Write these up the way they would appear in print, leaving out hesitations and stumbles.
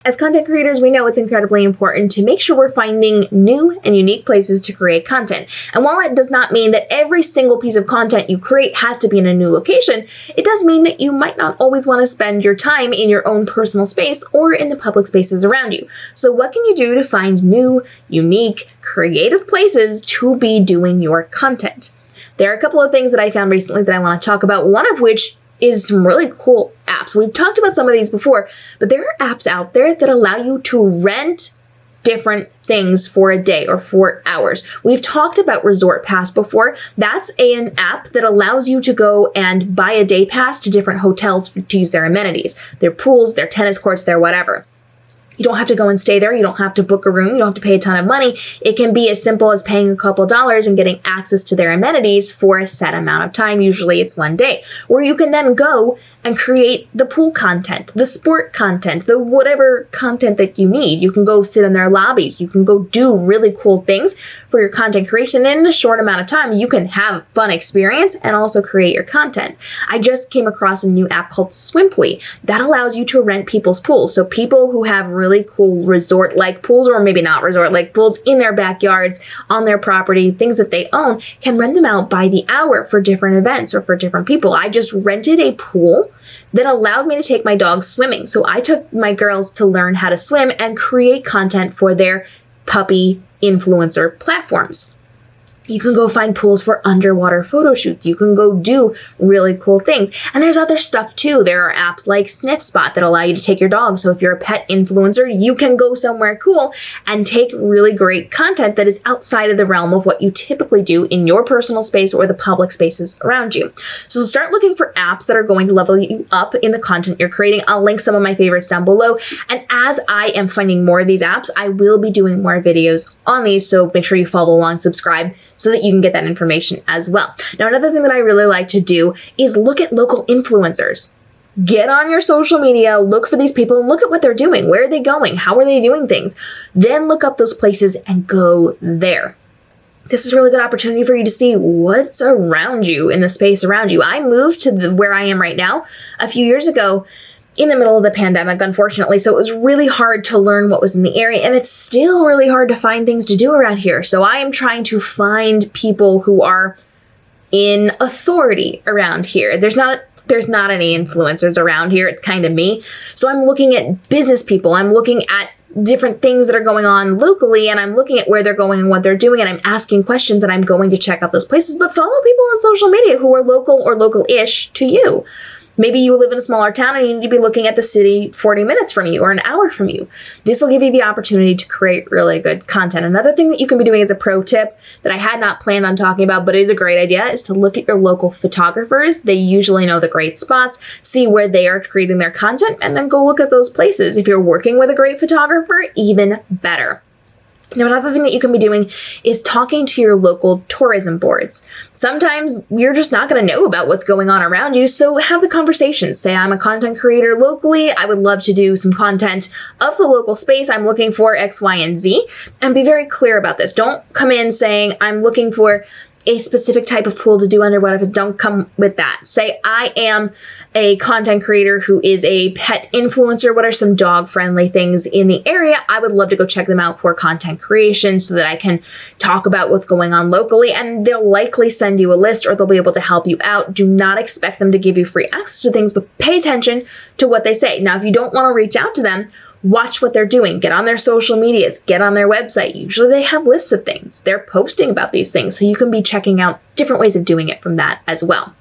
As content creators, we know it's incredibly important to make sure we're finding new and unique places to create content. And while it does not mean that every single piece of content you create has to be in a new location, it does mean that you might not always want to spend your time in your own personal space or in the public spaces around you. So what can you do to find new, unique, creative places to be doing your content? There are a couple of things that I found recently that I want to talk about, one of which is some really cool apps. We've talked about some of these before, but there are apps out there that allow you to rent different things for a day or for hours. We've talked about Resort Pass before. That's an app that allows you to go and buy a day pass to different hotels to use their amenities, their pools, their tennis courts, their whatever. You don't have to go and stay there. You don't have to book a room. You don't have to pay a ton of money. It can be as simple as paying a couple dollars and getting access to their amenities for a set amount of time. Usually it's one day, where you can then go and create the pool content, the sport content, the whatever content that you need. You can go sit in their lobbies. You can go do really cool things for your content creation. And in a short amount of time, you can have a fun experience and also create your content. I just came across a new app called Swimply that allows you to rent people's pools. So people who have really cool resort-like pools, or maybe not resort-like pools, in their backyards, on their property, things that they own, can rent them out by the hour for different events or for different people. I just rented a pool that allowed me to take my dogs swimming. So I took my girls to learn how to swim and create content for their puppy influencer platforms. You can go find pools for underwater photo shoots. You can go do really cool things. And there's other stuff too. There are apps like Sniff Spot that allow you to take your dog. So if you're a pet influencer, you can go somewhere cool and take really great content that is outside of the realm of what you typically do in your personal space or the public spaces around you. So start looking for apps that are going to level you up in the content you're creating. I'll link some of my favorites down below. And as I am finding more of these apps, I will be doing more videos on these. So make sure you follow along, subscribe, so that you can get that information as well. Now, another thing that I really like to do is look at local influencers. Get on your social media, look for these people and look at what they're doing. Where are they going? How are they doing things? Then look up those places and go there. This is a really good opportunity for you to see what's around you in the space around you. I moved to where I am right now a few years ago in the middle of the pandemic, unfortunately. So it was really hard to learn what was in the area, and it's still really hard to find things to do around here. So I am trying to find people who are in authority around here. There's not any influencers around here. It's kind of me. So I'm looking at business people. I'm looking at different things that are going on locally, and I'm looking at where they're going and what they're doing, and I'm asking questions, and I'm going to check out those places. But follow people on social media who are local or local-ish to you. Maybe you live in a smaller town and you need to be looking at the city 40 minutes from you or an hour from you. This will give you the opportunity to create really good content. Another thing that you can be doing as a pro tip that I had not planned on talking about, but is a great idea, is to look at your local photographers. They usually know the great spots, see where they are creating their content, and then go look at those places. If you're working with a great photographer, even better. Now, another thing that you can be doing is talking to your local tourism boards. Sometimes you're just not going to know about what's going on around you, so have the conversations. Say, I'm a content creator locally. I would love to do some content of the local space. I'm looking for X, Y, and Z. And be very clear about this. Don't come in saying, I'm looking for a specific type of pool to do underwater. Don't come with that. Say, I am a content creator who is a pet influencer. What are some dog-friendly things in the area? I would love to go check them out for content creation so that I can talk about what's going on locally, and they'll likely send you a list or they'll be able to help you out. Do not expect them to give you free access to things, but pay attention to what they say. Now, if you don't want to reach out to them, watch what they're doing. Get on their social medias. Get on their website. Usually they have lists of things. They're posting about these things, so you can be checking out different ways of doing it from that as well.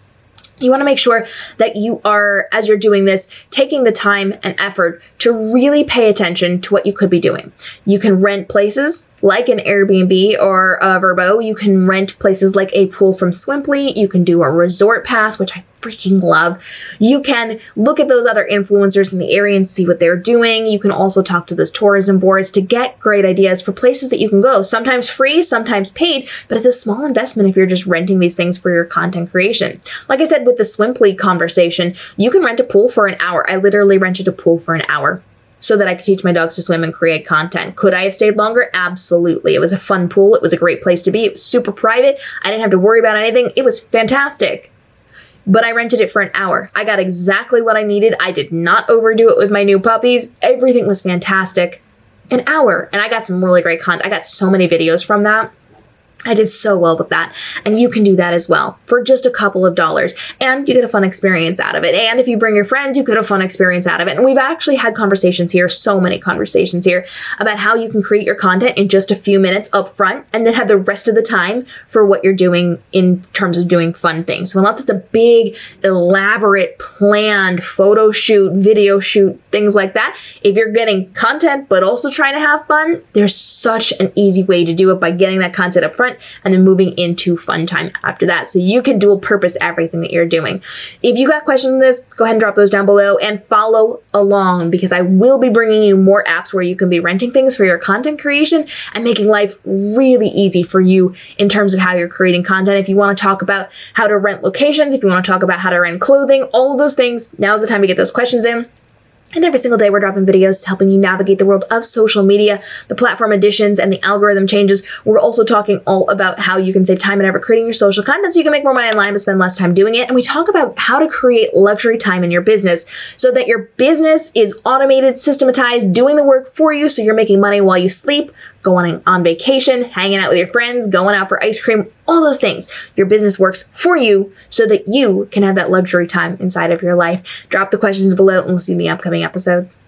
You want to make sure that you are, as you're doing this, taking the time and effort to really pay attention to what you could be doing. You can rent places like an Airbnb or a Vrbo. You can rent places like a pool from Swimply. You can do a resort pass, which I freaking love. You can look at those other influencers in the area and see what they're doing. You can also talk to those tourism boards to get great ideas for places that you can go. Sometimes free, sometimes paid, but it's a small investment if you're just renting these things for your content creation. Like I said, with the Swimply conversation, you can rent a pool for an hour. I literally rented a pool for an hour so that I could teach my dogs to swim and create content. Could I have stayed longer? Absolutely. It was a fun pool. It was a great place to be. It was super private. I didn't have to worry about anything. It was fantastic. but I rented it for an hour. I got exactly what I needed. I did not overdo it with my new puppies. Everything was fantastic. An hour. And I got some really great content. I got so many videos from that. I did so well with that. And you can do that as well for just a couple of dollars. And you get a fun experience out of it. And if you bring your friends, you get a fun experience out of it. And we've actually had conversations here, so many conversations here, about how you can create your content in just a few minutes up front and then have the rest of the time for what you're doing in terms of doing fun things. So unless it's a big, elaborate, planned photo shoot, video shoot, things like that, if you're getting content but also trying to have fun, there's such an easy way to do it by getting that content up front and then moving into fun time after that. So you can dual purpose everything that you're doing. If you got questions on this, go ahead and drop those down below and follow along, because I will be bringing you more apps where you can be renting things for your content creation and making life really easy for you in terms of how you're creating content. If you want to talk about how to rent locations, if you want to talk about how to rent clothing, all of those things, now's the time to get those questions in. And every single day we're dropping videos helping you navigate the world of social media, the platform additions, and the algorithm changes. We're also talking all about how you can save time and effort creating your social content so you can make more money online but spend less time doing it. And we talk about how to create luxury time in your business so that your business is automated, systematized, doing the work for you so you're making money while you sleep, going on vacation, hanging out with your friends, going out for ice cream, all those things. Your business works for you so that you can have that luxury time inside of your life. Drop the questions below and we'll see you in the upcoming episodes.